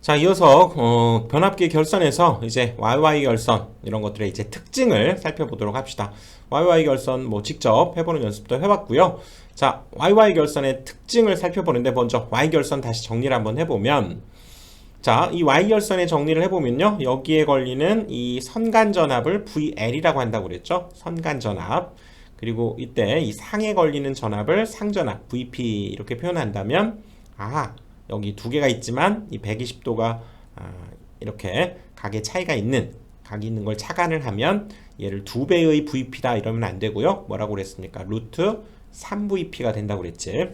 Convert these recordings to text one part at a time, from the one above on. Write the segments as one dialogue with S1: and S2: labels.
S1: 자, 이어서 변압기 결선에서 이제 YY 결선 이런 것들의 이제 특징을 살펴보도록 합시다. YY 결선 뭐 직접 해보는 연습도 해봤고요. 자, YY 결선의 특징을 살펴보는데 먼저 Y 결선 다시 정리를 한번 해보면, 자, 이 Y 결선의 정리를 해보면요, 여기에 걸리는 이 선간전압을 VL이라고 한다고 그랬죠. 선간전압. 그리고 이때 이 상에 걸리는 전압을 상전압 VP 이렇게 표현한다면, 여기 두 개가 있지만 이 120도가 이렇게 각의 차이가 있는 각이 있는 걸 착안을 하면 얘를 두 배의 VP다 이러면 안 되고요. 뭐라고 그랬습니까? 루트 3VP가 된다고 그랬지.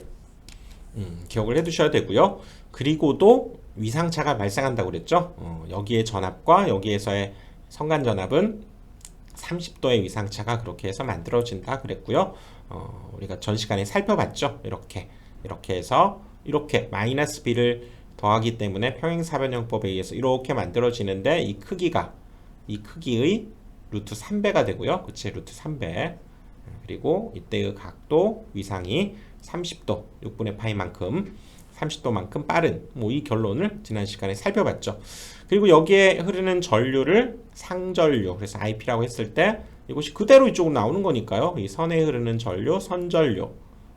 S1: 기억을 해 두셔야 되고요. 그리고도 위상차가 발생한다고 그랬죠. 여기의 전압과 여기에서의 선간전압은 30도의 위상차가 그렇게 해서 만들어진다 그랬고요. 우리가 전 시간에 살펴봤죠. 이렇게 해서 이렇게 마이너스 b를 더하기 때문에 평행사변형법에 의해서 이렇게 만들어지는데, 이 크기의 루트 3배가 되고요. 그치? 루트 3배. 그리고 이때의 각도 위상이 30도 6분의 파이만큼 30도만큼 빠른, 뭐 이 결론을 지난 시간에 살펴봤죠. 그리고 여기에 흐르는 전류를 상전류, 그래서 IP라고 했을 때 이것이 그대로 이쪽으로 나오는 거니까요. 이 선에 흐르는 전류, 선전류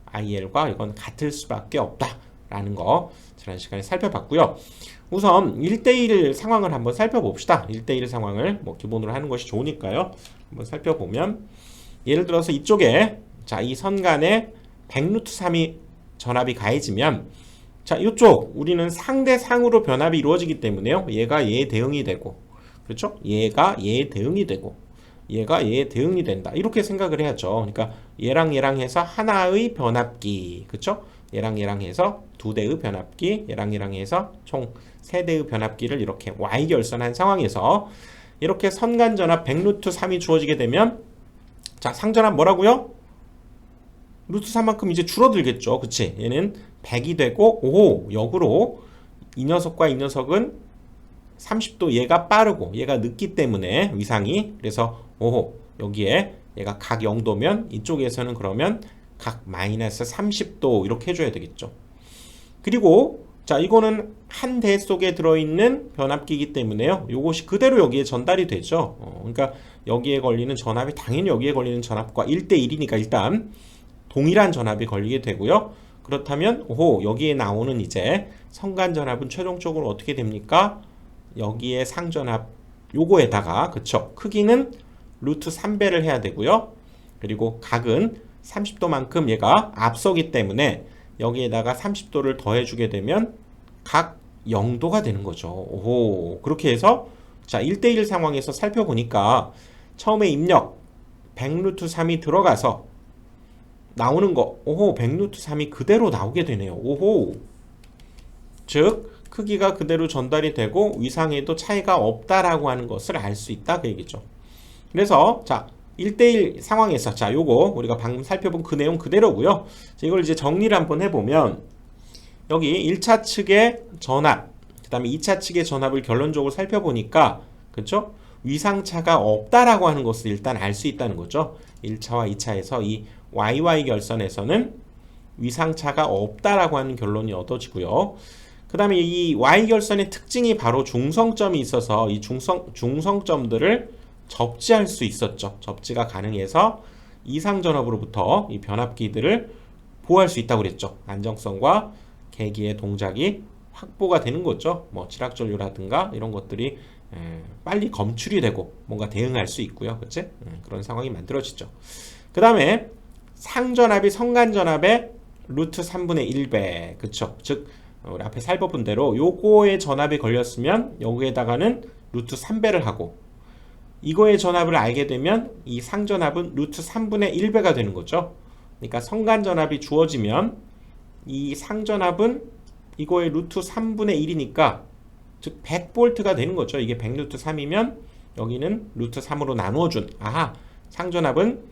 S1: IL과 이건 같을 수밖에 없다 라는 거 지난 시간에 살펴봤고요. 우선 1대1 상황을 한번 살펴봅시다. 1대1 상황을 뭐 기본으로 하는 것이 좋으니까요. 한번 살펴보면, 예를 들어서 이쪽에 이 선 간에 100루트 3이 전압이 가해지면, 자, 이쪽 우리는 상대 상으로 변압이 이루어지기 때문에요. 얘가 얘에 대응이 되고, 그렇죠? 얘가 얘에 대응이 되고, 얘가 얘에 대응이 된다. 이렇게 생각을 해야죠. 그러니까 얘랑 해서 하나의 변압기, 그렇죠? 얘랑 해서 두 대의 변압기, 얘랑 해서 총 세 대의 변압기를 이렇게 Y 결선한 상황에서 이렇게 선간전압 100루트 3이 주어지게 되면, 자, 상전압 뭐라고요? 루트 3만큼 이제 줄어들겠죠. 그치? 얘는 100이 되고, 역으로 이 녀석과 이 녀석은 30도 얘가 빠르고 얘가 늦기 때문에 위상이, 그래서 여기에 얘가 각 0도면 이쪽에서는 그러면 각 마이너스 30도 이렇게 해줘야 되겠죠. 그리고 자, 이거는 한 대 속에 들어있는 변압기이기 때문에요, 요것이 그대로 여기에 전달이 되죠. 그러니까 여기에 걸리는 전압이 당연히 여기에 걸리는 전압과 1대1이니까 일단 동일한 전압이 걸리게 되고요. 그렇다면 여기에 나오는 이제 선간전압은 최종적으로 어떻게 됩니까? 여기에 상전압 요거에다가, 그쵸, 크기는 루트 3배를 해야 되고요. 그리고 각은 30도만큼 얘가 앞서기 때문에 여기에다가 30도를 더해주게 되면 각 0도가 되는 거죠. 그렇게 해서 자, 1대1 상황에서 살펴보니까 처음에 입력 100루트 3이 들어가서 나오는 거 100루트 3이 그대로 나오게 되네요. 즉 크기가 그대로 전달이 되고 위상에도 차이가 없다라고 하는 것을 알 수 있다 그 얘기죠. 그래서 자, 1대1 상황에서 자, 요거 우리가 방금 살펴본 그 내용 그대로고요. 자, 이걸 이제 정리를 한번 해보면, 여기 1차 측의 전압, 그 다음에 2차 측의 전압을 결론적으로 살펴보니까, 그렇죠? 위상차가 없다라고 하는 것을 일단 알 수 있다는 거죠. 1차와 2차에서 이 YY 결선에서는 위상차가 없다라고 하는 결론이 얻어지고요. 그 다음에 이 Y 결선의 특징이 바로 중성점이 있어서 이 중성점들을 접지할 수 있었죠. 접지가 가능해서 이상전압으로부터 이 변압기들을 보호할 수 있다고 그랬죠. 안정성과 계기의 동작이 확보가 되는 거죠. 뭐 지락전류라든가 이런 것들이 빨리 검출이 되고 뭔가 대응할 수 있고요. 그치? 그런 상황이 만들어지죠. 그 다음에 상전압이 선간전압의 루트 3분의 1배, 그쵸? 즉 우리 앞에 살펴본 대로 요거의 전압이 걸렸으면 여기에다가는 루트 3배를 하고, 이거의 전압을 알게 되면 이 상전압은 루트 3분의 1배가 되는 거죠. 그러니까 선간전압이 주어지면 이 상전압은 이거의 루트 3분의 1이니까 즉 100V가 되는 거죠. 이게 100루트 3이면 여기는 루트 3으로 나누어준, 상전압은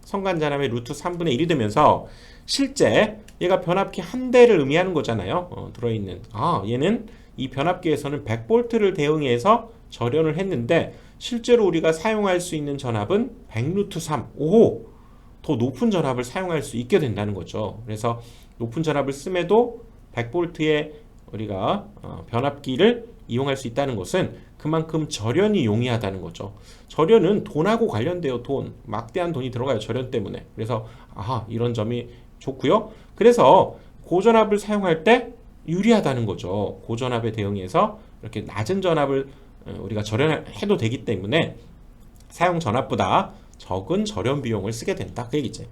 S1: 선간전압의 루트 3분의 1이 되면서 실제 얘가 변압기 한 대를 의미하는 거잖아요. 들어있는, 얘는 이 변압기에서는 100V를 대응해서 절연을 했는데 실제로 우리가 사용할 수 있는 전압은 100루트 3, 더 높은 전압을 사용할 수 있게 된다는 거죠. 그래서 높은 전압을 씀에도 100V의 우리가 변압기를 이용할 수 있다는 것은 그만큼 절연이 용이하다는 거죠. 절연은 돈하고 관련돼요. 돈, 막대한 돈이 들어가요. 절연 때문에. 그래서 이런 점이 좋고요. 그래서 고전압을 사용할 때 유리하다는 거죠. 고전압에 대응해서 이렇게 낮은 전압을 우리가 절연해도 되기 때문에 사용 전압보다 적은 절연 비용을 쓰게 된다. 그 얘기지.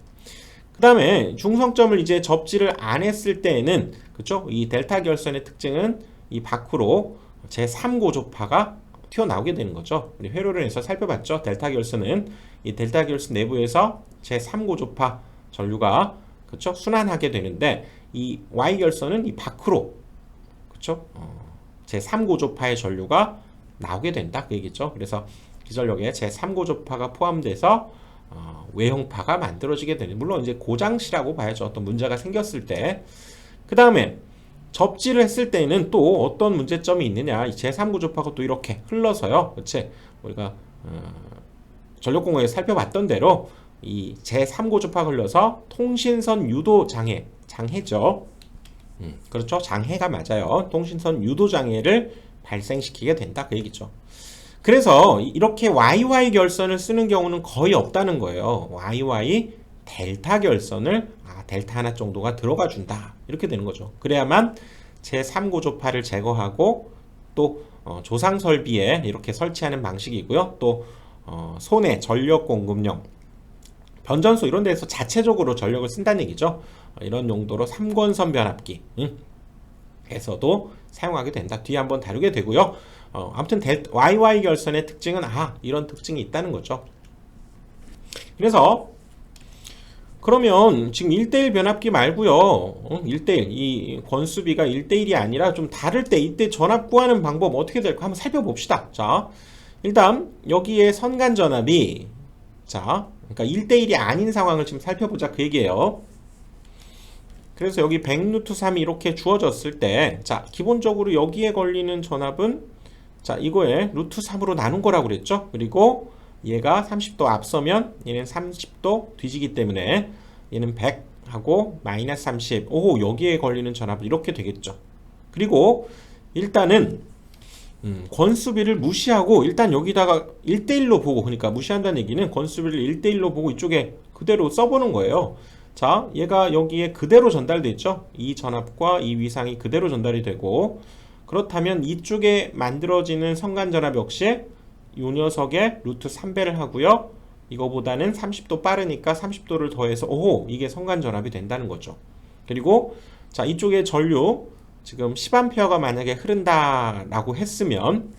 S1: 그 다음에 중성점을 이제 접지를 안 했을 때에는, 그쵸? 이 델타 결선의 특징은 이 밖으로 제3고조파가 튀어나오게 되는 거죠. 우리 회로론에서 살펴봤죠. 델타 결선은 이 델타 결선 내부에서 제3고조파 전류가, 그쵸? 순환하게 되는데, 이 Y 결선은 이 밖으로, 그쵸? 제3고조파의 전류가 나오게 된다. 그 얘기죠. 그래서 기전력에 제3고조파가 포함돼서 외형파가 만들어지게 되는, 물론 이제 고장시라고 봐야죠. 어떤 문제가 생겼을 때. 그 다음에 접지를 했을 때는 또 어떤 문제점이 있느냐. 이 제3고조파가 또 이렇게 흘러서요. 그치? 우리가 전력공학에서 살펴봤던 대로 이 제3고조파가 흘러서 통신선 유도 장애죠. 그렇죠. 장애가 맞아요. 통신선 유도 장애를 발생시키게 된다. 그 얘기죠. 그래서 이렇게 YY 결선을 쓰는 경우는 거의 없다는 거예요. YY 델타 결선을 델타 하나 정도가 들어가 준다. 이렇게 되는 거죠. 그래야만 제3고조파를 제거하고 또 조상 설비에 이렇게 설치하는 방식이고요. 또 손해 전력 공급용 변전소 이런 데서 자체적으로 전력을 쓴다는 얘기죠. 이런 용도로 3권선 변압기 에서도 사용하게 된다. 뒤에 한번 다루게 되고요. 아무튼 YY 결선의 특징은 이런 특징이 있다는 거죠. 그래서 그러면 지금 1대1 변압기 말고요. 1대1 이 권수비가 1대1이 아니라 좀 다를 때 이때 전압 구하는 방법 어떻게 될까 한번 살펴봅시다. 자, 일단 여기에 선간 전압이 그러니까 1대1이 아닌 상황을 지금 살펴보자 그 얘기예요. 그래서 여기 100루트3이 이렇게 주어졌을 때, 기본적으로 여기에 걸리는 전압은, 이거에 루트 3으로 나눈 거라고 그랬죠? 그리고 얘가 30도 앞서면 얘는 30도 뒤지기 때문에 얘는 100하고 마이너스 30. 여기에 걸리는 전압은 이렇게 되겠죠. 그리고 일단은, 권수비를 무시하고 일단 여기다가 1대1로 보고, 그러니까 무시한다는 얘기는 권수비를 1대1로 보고 이쪽에 그대로 써보는 거예요. 얘가 여기에 그대로 전달돼 있죠. 이 전압과 이 위상이 그대로 전달이 되고, 그렇다면 이쪽에 만들어지는 선간 전압 역시 이 녀석에 루트 3배를 하고요. 이거보다는 30도 빠르니까 30도를 더해서 이게 선간 전압이 된다는 거죠. 그리고 이쪽에 전류 지금 10A가 만약에 흐른다라고 했으면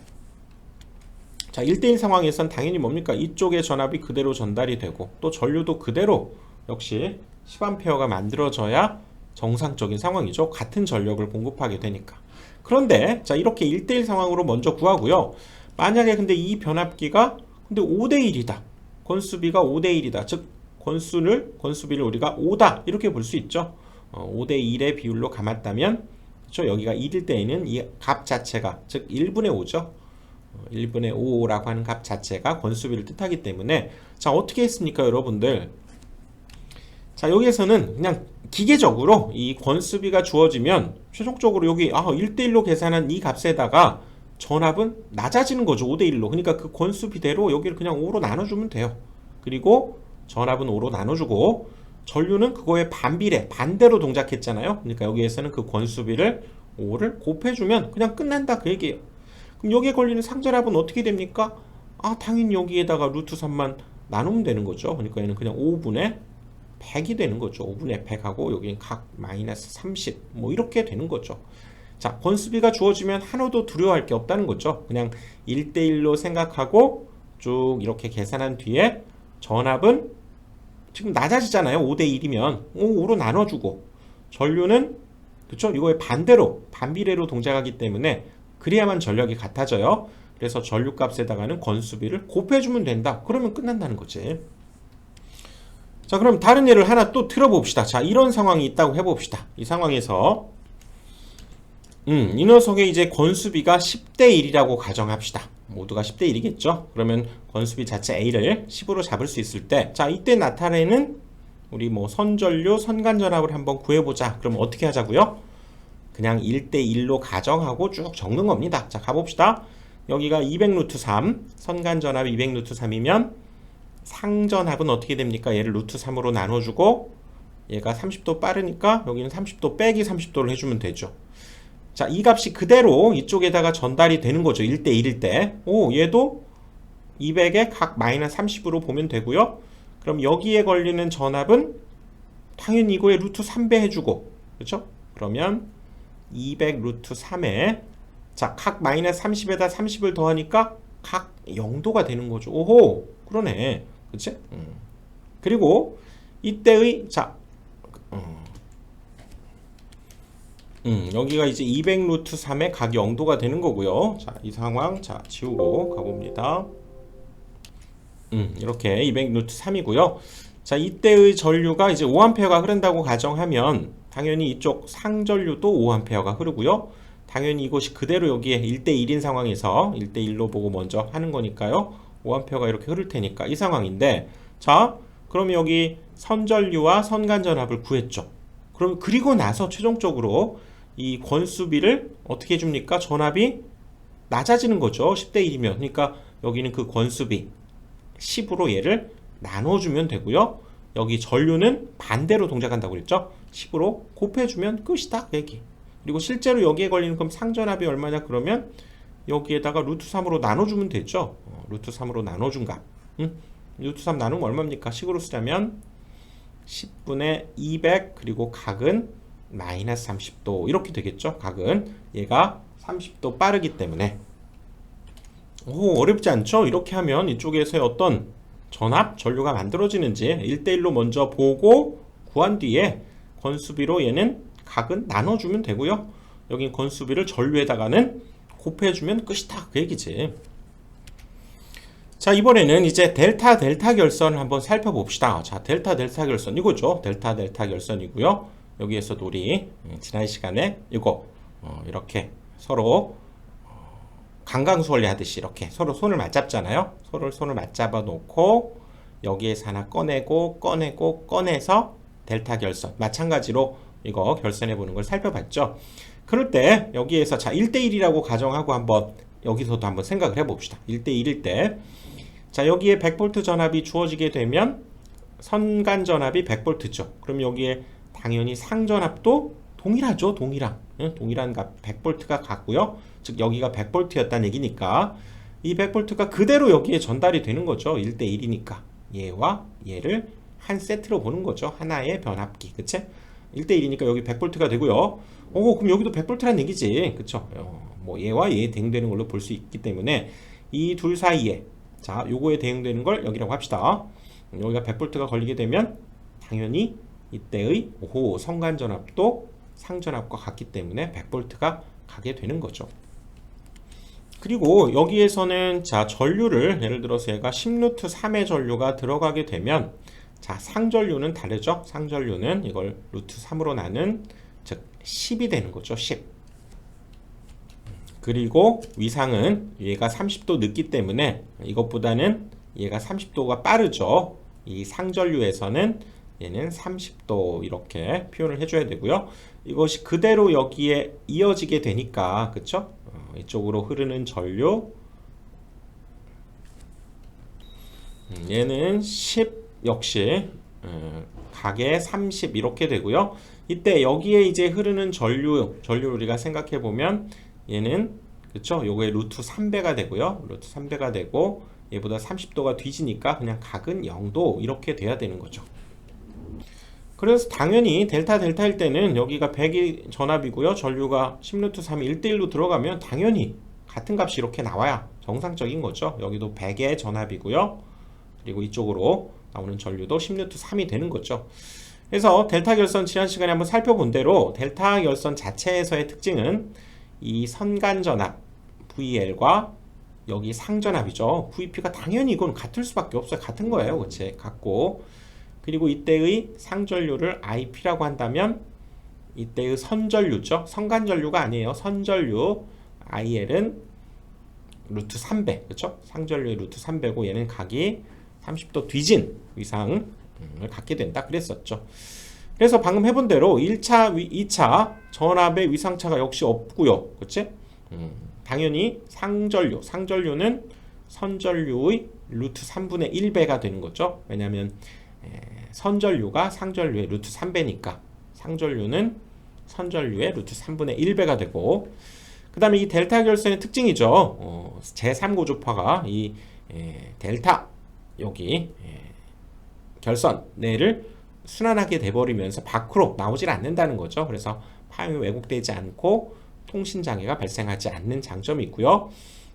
S1: 1대1 상황에선 당연히 뭡니까? 이쪽에 전압이 그대로 전달이 되고 또 전류도 그대로 역시 10A가 만들어져야 정상적인 상황이죠. 같은 전력을 공급하게 되니까. 그런데 이렇게 1대1 상황으로 먼저 구하고요. 만약에 근데 이 변압기가 5대1이다. 권수비가 5대1이다. 즉 권수비를 우리가 5다. 이렇게 볼 수 있죠. 5대1의 비율로 감았다면 그렇죠? 여기가 1일 때에는 이 값 자체가 즉 1분의 5죠. 1분의 5라고 하는 값 자체가 권수비를 뜻하기 때문에 어떻게 했습니까, 여러분들? 여기에서는 그냥 기계적으로 이 권수비가 주어지면 최종적으로 여기 1대1로 계산한 이 값에다가 전압은 낮아지는 거죠. 5대1로. 그러니까 그 권수비대로 여기를 그냥 5로 나눠주면 돼요. 그리고 전압은 5로 나눠주고 전류는 그거에 반대로 동작했잖아요. 그러니까 여기에서는 그 권수비를 5를 곱해주면 그냥 끝난다 그 얘기예요. 그럼 여기에 걸리는 상전압은 어떻게 됩니까? 당연히 여기에다가 루트 3만 나누면 되는 거죠. 그러니까 얘는 그냥 5분의 100이 되는 거죠. 5분의 100하고 여기는 각 마이너스 30 이렇게 되는 거죠. 권수비가 주어지면 하나도 두려워할 게 없다는 거죠. 그냥 1대1로 생각하고 쭉 이렇게 계산한 뒤에 전압은 지금 낮아지잖아요. 5대1이면 5로 나눠주고 전류는 그렇죠? 이거에 반비례로 동작하기 때문에 그래야만 전력이 같아져요. 그래서 전류값에다가는 권수비를 곱해주면 된다. 그러면 끝난다는 거지. 그럼 다른 예를 하나 또 들어봅시다. 이런 상황이 있다고 해봅시다. 이 상황에서 이 녀석의 이제 권수비가 10대1이라고 가정합시다. 모두가 10대1이겠죠. 그러면 권수비 자체 A를 10으로 잡을 수 있을 때 이때 나타내는 우리 선전류, 선간전압을 한번 구해보자. 그럼 어떻게 하자고요? 그냥 1대1로 가정하고 쭉 적는 겁니다. 자, 가봅시다. 여기가 200 루트 3, 선간전압 200 루트 3이면 상전압은 어떻게 됩니까? 얘를 루트 3으로 나눠주고 얘가 30도 빠르니까 여기는 30도 빼기 30도를 해주면 되죠. 자, 이 값이 그대로 이쪽에다가 전달이 되는 거죠. 1대1일 때. 오, 얘도 200에 각 마이너스 30으로 보면 되고요. 그럼 여기에 걸리는 전압은 당연히 이거에 루트 3배 해주고, 그렇죠? 그러면 200 루트 3에 자, 각 마이너스 30에다 30을 더하니까 각 0도가 되는 거죠. 오호, 그러네. 그치? 그리고 이때의 자, 여기가 이제 200 루트 3의 각 0도가 되는 거고요. 자, 이 상황 자 지우고 가봅니다. 이렇게 200 루트 3이고요. 자, 이때의 전류가 이제 5A가 흐른다고 가정하면 당연히 이쪽 상전류도 5A가 흐르고요. 당연히 이것이 그대로 여기에 1대1인 상황에서 1대1로 보고 먼저 하는 거니까요. 5A가 이렇게 흐를 테니까 이 상황인데, 자, 그럼 여기 선전류와 선간전압을 구했죠. 그럼 그리고 나서 최종적으로 이 권수비를 어떻게 해줍니까? 전압이 낮아지는 거죠. 10대1이면. 그러니까 여기는 그 권수비 10으로 얘를 나눠주면 되고요. 여기 전류는 반대로 동작한다고 그랬죠. 10으로 곱해주면 끝이다. 얘기. 그리고 실제로 여기에 걸리는 그럼 상전압이 얼마냐? 그러면 여기에다가 루트 3으로 나눠주면 되죠. 루트 3으로 나눠준 값. 루트 3 나누면 얼마입니까? 식으로 쓰자면 10분의 200 그리고 각은 마이너스 30도 이렇게 되겠죠. 각은 얘가 30도 빠르기 때문에. 오, 어렵지 않죠? 이렇게 하면 이쪽에서의 어떤 전압, 전류가 만들어지는지 1대1로 먼저 보고 구한 뒤에 권수비로 얘는 각은 나눠주면 되고요. 여기 권수비를 전류에다가는 곱해주면 끝이다. 그 얘기지. 자, 이번에는 이제 델타 결선을 한번 살펴봅시다. 자, 델타 결선 이거죠. 델타 결선이고요. 여기에서도 우리 지난 시간에 이거 이렇게 서로 강강수원리 하듯이 이렇게 서로 손을 맞잡잖아요. 서로 손을 맞잡아 놓고 여기에서 하나 꺼내서 델타 결선 마찬가지로 이거 결선해 보는 걸 살펴봤죠. 그럴 때 여기에서 자 1대1이라고 가정하고 한번 여기서도 한번 생각을 해봅시다. 1대1일 때 자 여기에 100V 전압이 주어지게 되면 선간 전압이 100V죠. 그럼 여기에 당연히 상전압도 동일하죠. 동일한 값 100V가 같고요. 즉 여기가 100V였다는 얘기니까 이 100V가 그대로 여기에 전달이 되는 거죠. 1대1이니까 얘와 얘를 한 세트로 보는 거죠. 하나의 변압기. 그치? 1대1이니까 여기 100V가 되고요. 그럼 여기도 100V란 얘기지. 그쵸? 뭐 얘와 얘 대응되는 걸로 볼 수 있기 때문에 이 둘 사이에 자 요거에 대응되는 걸 여기라고 합시다. 여기가 100V가 걸리게 되면 당연히 이때의 선간전압도 상전압과 같기 때문에 100V가 가게 되는 거죠. 그리고 여기에서는 자 전류를 예를 들어서 얘가 10루트 3의 전류가 들어가게 되면 자 상전류는 다르죠. 상전류는 이걸 루트 3으로 나눈 즉 10이 되는 거죠. 10. 그리고 위상은 얘가 30도 늦기 때문에 이것보다는 얘가 30도가 빠르죠. 이 상전류에서는 얘는 30도 이렇게 표현을 해줘야 되고요. 이것이 그대로 여기에 이어지게 되니까 그쵸? 이쪽으로 흐르는 전류 얘는 10 역시 각에 30 이렇게 되고요. 이때 여기에 이제 흐르는 전류 우리가 생각해 보면 얘는 그쵸? 요거의 루트 3배가 되고요. 루트 3배가 되고 얘보다 30도가 뒤지니까 그냥 각은 0도 이렇게 돼야 되는 거죠. 그래서 당연히 델타일 때는 여기가 100이 전압이고요. 전류가 10루트 3이 1대1로 들어가면 당연히 같은 값이 이렇게 나와야 정상적인 거죠. 여기도 100의 전압이고요. 그리고 이쪽으로 나오는 전류도 10루트 3이 되는 거죠. 그래서 델타 결선 지난 시간에 한번 살펴본 대로 델타 결선 자체에서의 특징은 이 선간전압 VL과 여기 상전압이죠. VP가 당연히 이건 같을 수밖에 없어요. 같은 거예요. 그치? 같고 그리고 이때의 상전류를 IP라고 한다면 이때의 선전류죠. 선간전류가 아니에요. 선전류 IL은 루트 3배 그렇죠? 상전류의 루트 3배고 얘는 각이 30도 뒤진 위상을 갖게 된다 그랬었죠. 그래서 방금 해본 대로 1차, 2차 전압의 위상차가 역시 없고요. 그치? 당연히 상전류는 선전류의 루트 3분의 1배가 되는 거죠. 왜냐하면 선전류가 상전류의 루트 3배니까 상전류는 선전류의 루트 3분의 1배가 되고, 그 다음에 이 델타 결선의 특징이죠. 제3고조파가 이 델타 여기 결선 내를 순환하게 돼버리면서 밖으로 나오질 않는다는 거죠. 그래서 파형이 왜곡되지 않고 통신장애가 발생하지 않는 장점이 있고요.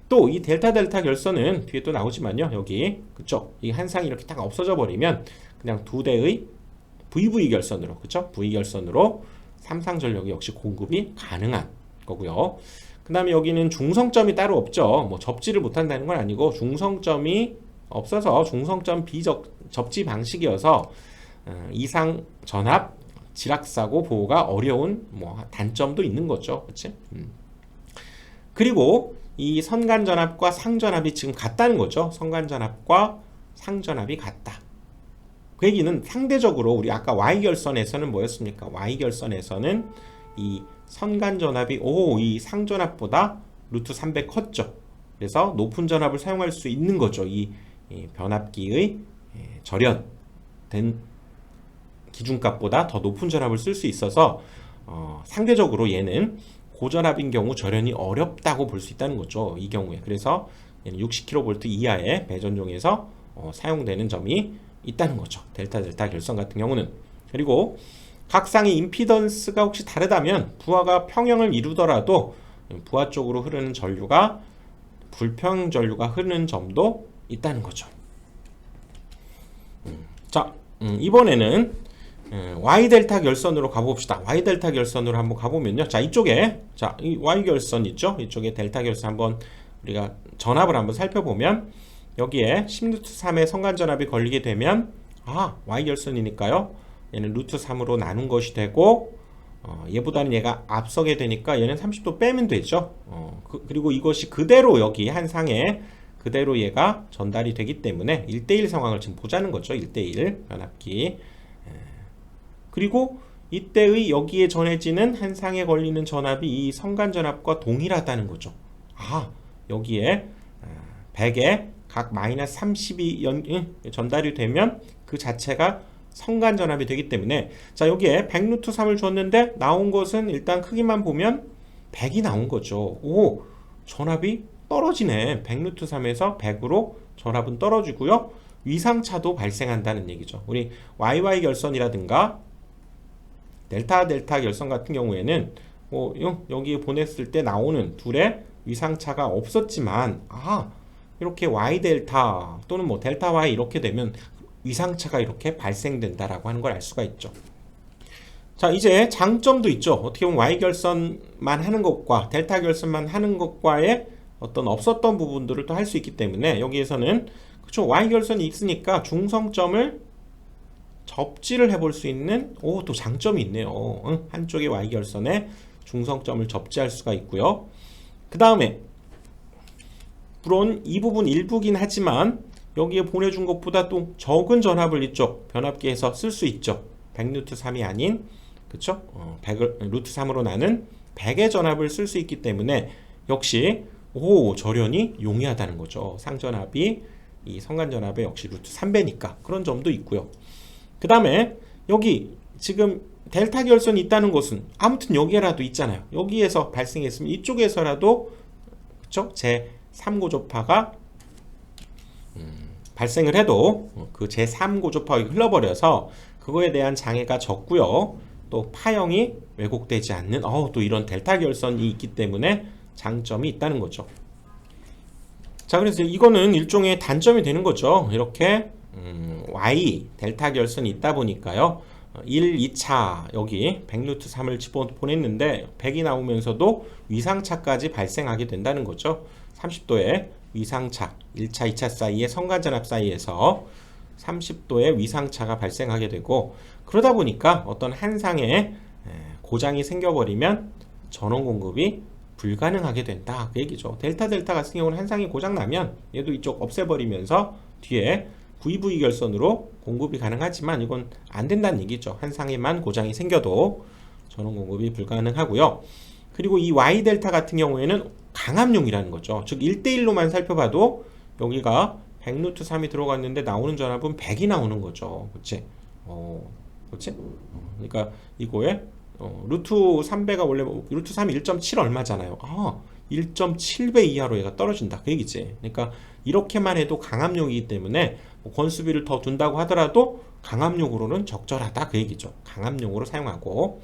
S1: 또 이 델타 결선은 뒤에 또 나오지만요. 여기 그쵸? 이 한 상이 이렇게 딱 없어져 버리면 그냥 두 대의 VV 결선으로, 그쵸? V 결선으로 삼상 전력이 역시 공급이 가능한 거고요. 그 다음에 여기는 중성점이 따로 없죠. 뭐 접지를 못한다는 건 아니고 중성점이 없어서 중성점 비접지 방식이어서 이상 전압 지락사고 보호가 어려운 뭐 단점도 있는 거죠. 그치? 그리고 이 선간전압과 상전압이 지금 같다는 거죠. 선간전압과 상전압이 같다. 그 얘기는 상대적으로 우리 아까 Y결선에서는 뭐였습니까? Y결선에서는 이 선간전압이 이 상전압보다 루트 300 컸죠. 그래서 높은 전압을 사용할 수 있는 거죠. 이 변압기의 절연된 기준값보다 더 높은 전압을 쓸 수 있어서 상대적으로 얘는 고전압인 경우 절연이 어렵다고 볼 수 있다는 거죠. 이 경우에. 그래서 얘는 60kV 이하의 배전종에서 사용되는 점이 있다는 거죠. 델타 결선 같은 경우는. 그리고 각 쌍의 임피던스가 혹시 다르다면 부하가 평형을 이루더라도 부하 쪽으로 흐르는 전류가 불평 전류가 흐르는 점도 있다는 거죠. 자, 이번에는 Y델타 결선으로 가봅시다. Y델타 결선으로 한번 가보면요. 자, 이쪽에 이 Y결선 있죠? 이쪽에 델타 결선 한번 우리가 전압을 한번 살펴보면 여기에 10루트3의 선간전압이 걸리게 되면 Y결선이니까요. 얘는 루트 3으로 나눈 것이 되고 얘보다는 얘가 앞서게 되니까 얘는 30도 빼면 되죠. 그리고 이것이 그대로 여기 한 상에 그대로 얘가 전달이 되기 때문에 1대1 상황을 지금 보자는 거죠. 1대1 변압기. 그리고 이때의 여기에 전해지는 한 상에 걸리는 전압이 이 선간전압과 동일하다는 거죠. 여기에 100에 각 마이너스 30이 전달이 되면 그 자체가 선간전압이 되기 때문에, 자, 여기에 100루트3을 줬는데 나온 것은 일단 크기만 보면 100이 나온 거죠. 전압이 떨어지네. 100루트3에서 100으로 전압은 떨어지고요. 위상차도 발생한다는 얘기죠. 우리 YY 결선이라든가 델타 결선 같은 경우에는 여기에 보냈을 때 나오는 둘의 위상차가 없었지만 이렇게 Y 델타 또는 뭐 델타 Y 이렇게 되면 위상차가 이렇게 발생된다라고 하는 걸 알 수가 있죠. 자, 이제 장점도 있죠. 어떻게 보면 Y 결선만 하는 것과 델타 결선만 하는 것과의 어떤 없었던 부분들을 또 할 수 있기 때문에 여기에서는 그쵸, Y 결선이 있으니까 중성점을 접지를 해볼 수 있는 또 장점이 있네요. 한쪽의 Y 결선에 중성점을 접지할 수가 있고요. 그 다음에 물론 이 부분 일부긴 하지만 여기에 보내준 것보다 또 적은 전압을 이쪽 변압기에서 쓸 수 있죠. 100루트3이 아닌 그쵸? 100을 루트 3으로 나는 100의 전압을 쓸 수 있기 때문에 역시 절연이 용이하다는 거죠. 상전압이 이 선간전압의 역시 루트 3배니까 그런 점도 있고요. 그 다음에 여기 지금 델타 결선이 있다는 것은 아무튼 여기라도 있잖아요. 여기에서 발생했으면 이쪽에서라도 그쵸? 제3고조파가 발생을 해도 그 제3고조파가 흘러버려서 그거에 대한 장애가 적고요. 또 파형이 왜곡되지 않는 또 이런 델타 결선이 있기 때문에 장점이 있다는 거죠. 자, 그래서 이거는 일종의 단점이 되는 거죠. 이렇게 Y 델타 결선이 있다 보니까요. 1, 2차 여기 100루트3을 집어보냈는데 100이 나오면서도 위상차까지 발생하게 된다는 거죠. 30도의 위상차 1차, 2차 사이의 선간전압 사이에서 30도의 위상차가 발생하게 되고, 그러다 보니까 어떤 한 상에 고장이 생겨버리면 전원 공급이 불가능하게 된다 그 얘기죠. 델타 같은 경우는 한 상이 고장 나면 얘도 이쪽 없애버리면서 뒤에 VV 결선으로 공급이 가능하지만 이건 안 된다는 얘기죠. 한 상에만 고장이 생겨도 전원 공급이 불가능하고요. 그리고 이 Y 델타 같은 경우에는 강압용이라는 거죠. 즉 1대1로만 살펴봐도 여기가 100루트 3이 들어갔는데 나오는 전압은 100이 나오는 거죠. 그치? 그치? 그러니까 이거에 루트 3배가 원래 루트 3이 1.7 얼마잖아요. 1.7배 이하로 얘가 떨어진다. 그 얘기지. 그러니까 이렇게만 해도 강압용이기 때문에 뭐 권수비를 더 둔다고 하더라도 강압용으로는 적절하다. 그 얘기죠. 강압용으로 사용하고.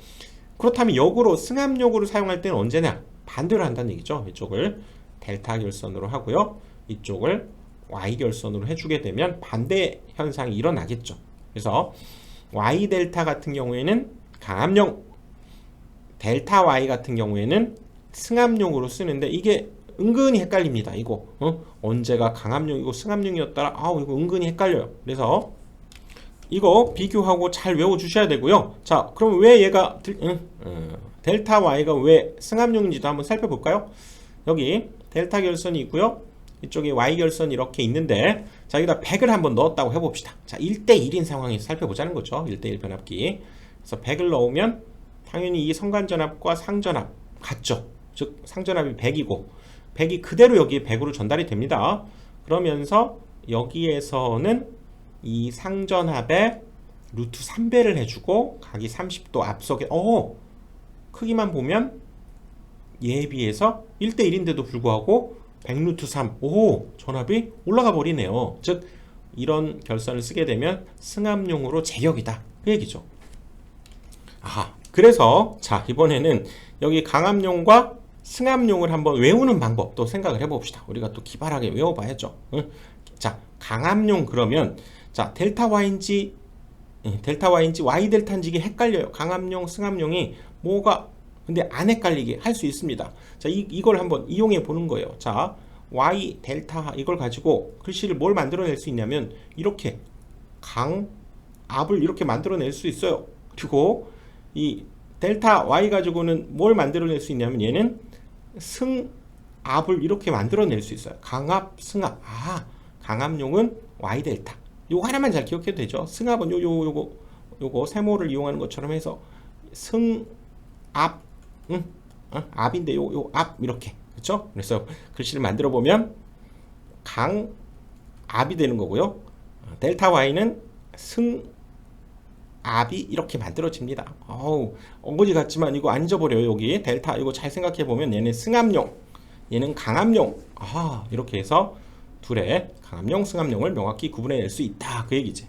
S1: 그렇다면 역으로 승합용으로 사용할 때는 언제냐? 반대로 한다는 얘기죠. 이쪽을 델타 결선으로 하고요. 이쪽을 Y 결선으로 해주게 되면 반대 현상이 일어나겠죠. 그래서 Y 델타 같은 경우에는 강압용, 델타 Y 같은 경우에는 승합용으로 쓰는데 이게 은근히 헷갈립니다. 이거 언제가 강압용이고 승합용이었더라. 이거 은근히 헷갈려요. 그래서 이거 비교하고 잘 외워주셔야 되고요. 자, 그럼 왜 얘가 델타 Y가 왜 승합용인지도 한번 살펴볼까요? 여기 델타 결선이 있고요. 이쪽에 Y 결선이 이렇게 있는데, 자, 여기다 100을 한번 넣었다고 해봅시다. 자, 1대1인 상황에서 살펴보자는 거죠. 1대1 변압기. 그래서 100을 넣으면 당연히 이 성간전압과 상전압 같죠. 즉 상전압이 100이고 100이 그대로 여기에 100으로 전달이 됩니다. 그러면서 여기에서는 이 상전압에 루트 3배를 해주고 각이 30도 앞서게 크기만 보면 얘에 비해서 1대1인데도 불구하고 100루트 3 전압이 올라가 버리네요. 즉 이런 결선을 쓰게 되면 승합용으로 제격이다. 그 얘기죠. 그래서 자, 이번에는 여기 강압용과 승합용을 한번 외우는 방법도 생각을 해봅시다. 우리가 또 기발하게 외워봐야죠. 자, 강압용 그러면 자, 델타 Y인지 Y 델타인지 이게 헷갈려요. 강압용, 승합용이 뭐가 근데 안 헷갈리게 할 수 있습니다. 자, 이걸 한번 이용해 보는 거예요. 자, Y 델타 이걸 가지고 글씨를 뭘 만들어낼 수 있냐면 이렇게 강압을 이렇게 만들어낼 수 있어요. 그리고 이 델타 Y 가지고는 뭘 만들어낼 수 있냐면 얘는 승압을 이렇게 만들어낼 수 있어요. 강압, 승압. 강압용은 Y 델타. 요거 하나만 잘 기억해도 되죠. 승압은 요거 세모를 이용하는 것처럼 해서 승압, 압인데 요 압 이렇게. 그렇죠? 그래서 글씨를 만들어 보면 강압이 되는 거고요. 델타 Y는 승압이 이렇게 만들어집니다. 엉거지 같지만 이거 안 잊어버려요. 여기 델타 이거 잘 생각해 보면 얘는 승합용, 얘는 강압용. 이렇게 해서 둘의 강압용, 승합용을 명확히 구분해낼 수 있다. 그 얘기지.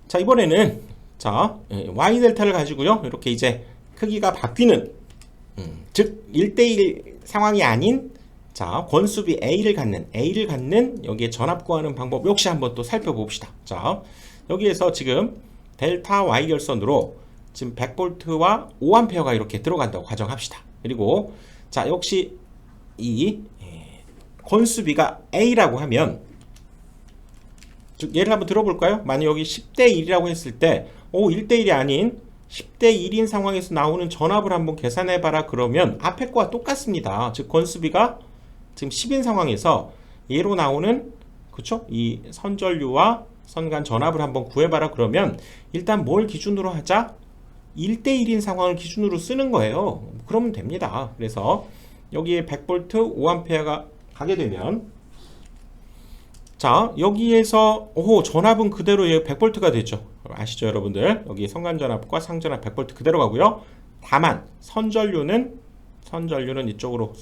S1: 자, 이번에는 자, Y 델타를 가지고요. 이렇게 이제 크기가 바뀌는 즉 1대1 상황이 아닌 자, 권수비 A를 갖는 여기에 전압 구하는 방법 역시 한번 또 살펴봅시다. 자, 여기에서 지금 델타 Y 결선으로 지금 100V와 5A가 이렇게 들어간다고 가정합시다. 그리고 자, 역시 이 권수비가 A라고 하면 즉 예를 한번 들어볼까요? 만약 여기 10대1이라고 했을 때 1대1이 아닌 10대1인 상황에서 나오는 전압을 한번 계산해봐라 그러면 앞에 거와 똑같습니다. 즉 권수비가 지금 10인 상황에서 얘로 나오는 그쵸? 이 선전류와 선간 전압을 한번 구해봐라 그러면 일단 뭘 기준으로 하자? 1대1인 상황을 기준으로 쓰는 거예요. 그러면 됩니다. 그래서 여기에 100V 5A가 가게 되면 자, 여기에서 전압은 그대로 100V가 되죠. 아시죠, 여러분들? 여기 선간전압과 상전압 100V 그대로 가고요. 다만 선전류는 이쪽으로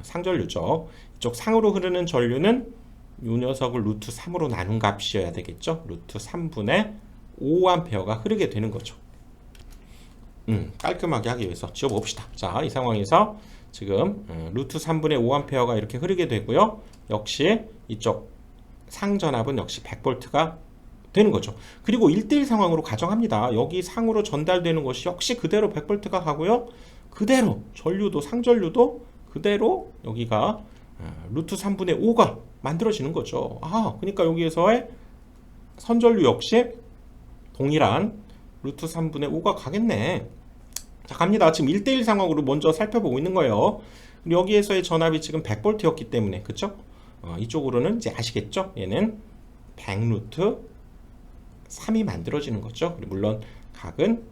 S1: 상전류죠. 이쪽 상으로 흐르는 전류는 이 녀석을 루트 3으로 나눈 값이어야 되겠죠. 루트 3분의 5A가 흐르게 되는 거죠. 깔끔하게 하기 위해서 지워봅시다. 자, 이 상황에서 지금 루트 3분의 5A가 이렇게 흐르게 되고요. 역시 이쪽 상전압은 역시 100V가 되는 거죠. 그리고 1대1 상황으로 가정합니다. 여기 상으로 전달되는 것이 역시 그대로 100V가 가고요. 그대로 전류도 상전류도 그대로 여기가 루트 3분의 5가 만들어지는 거죠. 그러니까 여기에서의 선전류 역시 동일한 루트 3분의 5가 가겠네. 자, 갑니다. 지금 1대1 상황으로 먼저 살펴보고 있는 거예요. 여기에서의 전압이 지금 100V였기 때문에 그쵸? 이쪽으로는 이제 아시겠죠? 얘는 100루트 3이 만들어지는 거죠. 그리고 물론 각은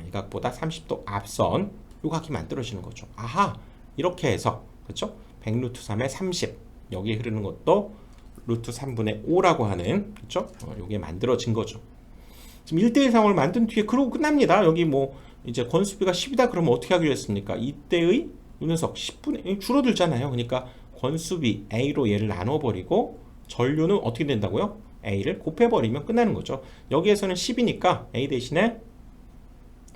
S1: 이 각보다 30도 앞선 이 각이 만들어지는 거죠. 아하, 이렇게 해서 그렇죠? 100루트 3에 30 여기에 흐르는 것도 루트 3분의 5라고 하는 그렇죠? 요게 만들어진 거죠. 지금 1대1 상황을 만든 뒤에 그러고 끝납니다. 여기 뭐 이제 권수비가 10이다 그러면 어떻게 하기로 했습니까? 이때의 이 녀석 10분의 줄어들잖아요. 그러니까 권수비 A로 얘를 나눠버리고 전류는 어떻게 된다고요? A를 곱해버리면 끝나는 거죠. 여기에서는 10이니까 A 대신에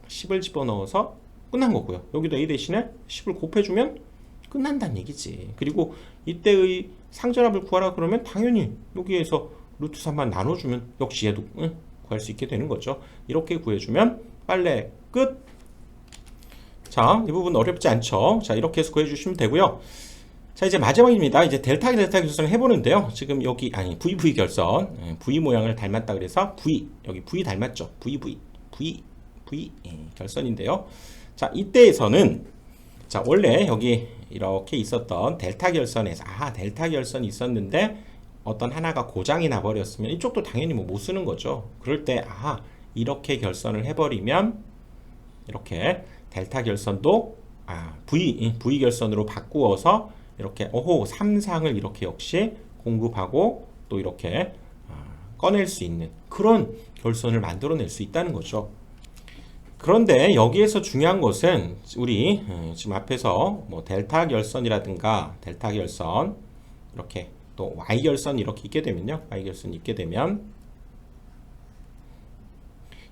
S1: 10을 집어넣어서 끝난 거고요. 여기도 A 대신에 10을 곱해주면 끝난다는 얘기지. 그리고 이때의 상전합을 구하라 그러면 당연히 여기에서 루트 3만 나눠주면 역시 얘도 구할 수 있게 되는 거죠. 이렇게 구해주면 빨래 끝. 자, 이 부분 어렵지 않죠. 자, 이렇게 해서 구해주시면 되고요. 자, 이제 마지막입니다. 이제 델타 결선을 해보는데요. 지금 여기 VV 결선, V 모양을 닮았다 그래서 V, 여기 V 닮았죠. VV 결선인데요. 자, 이때에서는 자, 원래 여기 이렇게 있었던 델타 결선에서 델타 결선이 있었는데 어떤 하나가 고장이 나버렸으면 이쪽도 당연히 뭐 못 쓰는 거죠. 그럴 때 이렇게 결선을 해버리면 이렇게 델타 결선도 V 결선으로 바꾸어서 이렇게 3상을 이렇게 역시 공급하고 또 이렇게 꺼낼 수 있는 그런 결선을 만들어낼 수 있다는 거죠. 그런데 여기에서 중요한 것은 우리 지금 앞에서 뭐 델타 결선이라든가 델타 결선 이렇게 또 Y 결선 이렇게 있게 되면요. Y 결선 있게 되면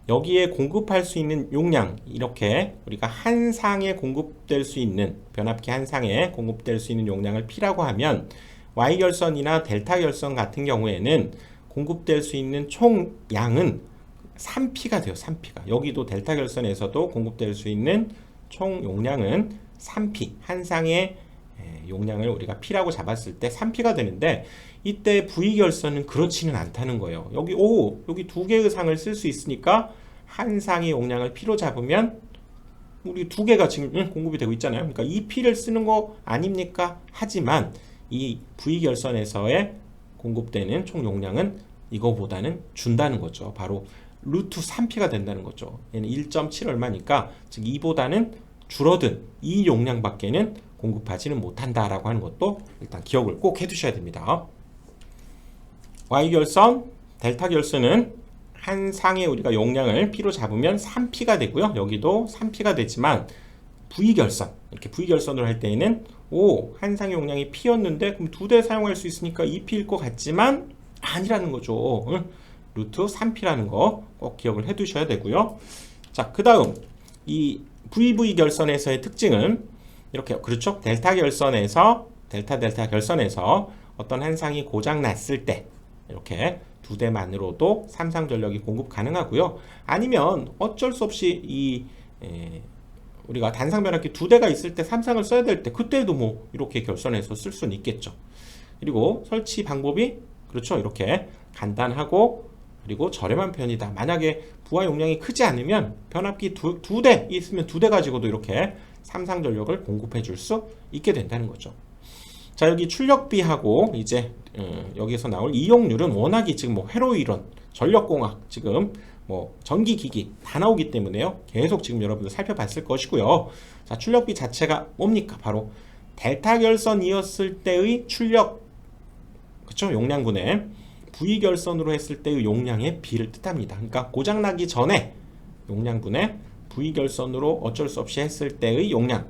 S1: 여기에 공급할 수 있는 용량 이렇게 우리가 한 상에 공급될 수 있는 변압기 한 상에 공급될 수 있는 용량을 P라고 하면 Y 결선이나 델타 결선 같은 경우에는 공급될 수 있는 총 양은 3P가 돼요. 3P가. 여기도 델타 결선에서도 공급될 수 있는 총 용량은 3P. 한 상의 용량을 우리가 P라고 잡았을 때 3P가 되는데 이때 V 결선은 그렇지는 않다는 거예요. 여기 여기 두 개의 상을 쓸 수 있으니까 한 상의 용량을 P로 잡으면 우리 두 개가 지금 공급이 되고 있잖아요. 그러니까 이 P를 쓰는 거 아닙니까? 하지만 이 V 결선에서의 공급되는 총 용량은 이거보다는 준다는 거죠. 바로 루트 3P가 된다는 거죠. 얘는 1.7 얼마니까 즉 이보다는 줄어든 이 용량밖에는 공급하지는 못한다라고 하는 것도 일단 기억을 꼭 해두셔야 됩니다. Y 결선, 델타 결선은 한 상에 우리가 용량을 P로 잡으면 3P가 되고요. 여기도 3P가 되지만 V 결선, 이렇게 V 결선으로 할 때에는 한 상의 용량이 P였는데 그럼 두 대 사용할 수 있으니까 2P일 것 같지만 아니라는 거죠. 루트 3P라는 거 꼭 기억을 해 두셔야 되고요. 자, 그 다음 이 VV 결선에서의 특징은 이렇게 그렇죠. 델타 결선에서 델타 결선에서 어떤 한 상이 고장 났을 때 이렇게 두 대만으로도 삼상 전력이 공급 가능하고요. 아니면 어쩔 수 없이 우리가 단상 변압기 두 대가 있을 때 삼상을 써야 될 때 그때도 뭐 이렇게 결선해서 쓸 수는 있겠죠. 그리고 설치 방법이 그렇죠. 이렇게 간단하고 그리고 저렴한 편이다. 만약에 부하 용량이 크지 않으면 변압기 두 대 있으면 두 대 가지고도 이렇게 삼상 전력을 공급해 줄 수 있게 된다는 거죠. 자, 여기 출력비하고 이제 여기서 나올 이용률은 워낙에 지금 뭐 회로이론, 전력공학 지금 뭐 전기기기 다 나오기 때문에요. 계속 지금 여러분들 살펴봤을 것이고요. 자, 출력비 자체가 뭡니까? 바로 델타 결선이었을 때의 출력, 그쵸? 용량분의 V 결선으로 했을 때의 용량의 비를 뜻합니다. 그러니까 고장나기 전에 용량분의 V 결선으로 어쩔 수 없이 했을 때의 용량.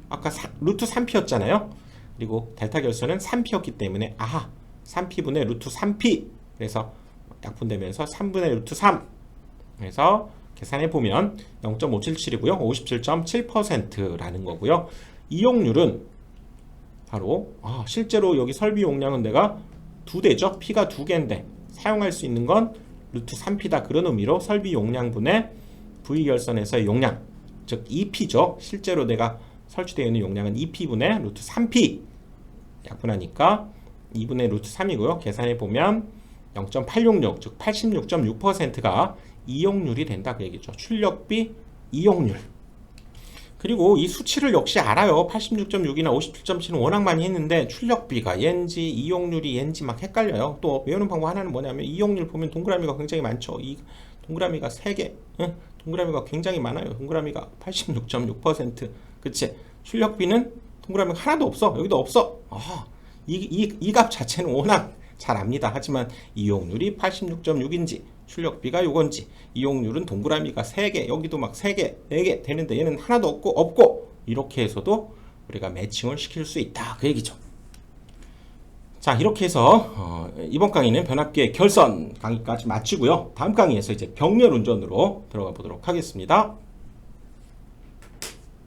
S1: 아까 루트 3P였잖아요. 그리고 델타 결선은 3P였기 때문에 3P분의 루트 3P. 그래서 약분되면서 3분의 루트 3. 그래서 계산해 보면 0.577이고요. 57.7%라는 거고요. 이용률은 바로 실제로 여기 설비 용량은 내가 두 대죠. P가 두 개인데 사용할 수 있는 건 루트 3P다. 그런 의미로 설비 용량분의 V 결선에서의 용량, 즉 2P죠. 실제로 내가 설치되어 있는 용량은 2P분의 루트 3P. 약분하니까 2분의 루트 3이고요. 계산해 보면 0.866, 즉 86.6%가 이용률이 된다 그 얘기죠. 출력비 이용률. 그리고 이 수치를 역시 알아요. 86.6이나 57.7은 워낙 많이 했는데 출력비가 옌지, 이용률이 옌지 막 헷갈려요. 또 외우는 방법 하나는 뭐냐면 이용률 보면 동그라미가 굉장히 많죠. 이 동그라미가 3개, 응? 동그라미가 굉장히 많아요. 동그라미가 86.6%. 그치? 출력비는 동그라미가 하나도 없어. 여기도 없어. 이 값 자체는 워낙 잘 압니다. 하지만 이용률이 86.6인지 출력비가 요건지 이용률은 동그라미가 3개 여기도 막 3개 4개 되는데 얘는 하나도 없고 이렇게 해서도 우리가 매칭을 시킬 수 있다 그 얘기죠. 자 이렇게 해서 이번 강의는 변압기의 결선 강의까지 마치고요. 다음 강의에서 이제 병렬 운전으로 들어가 보도록 하겠습니다.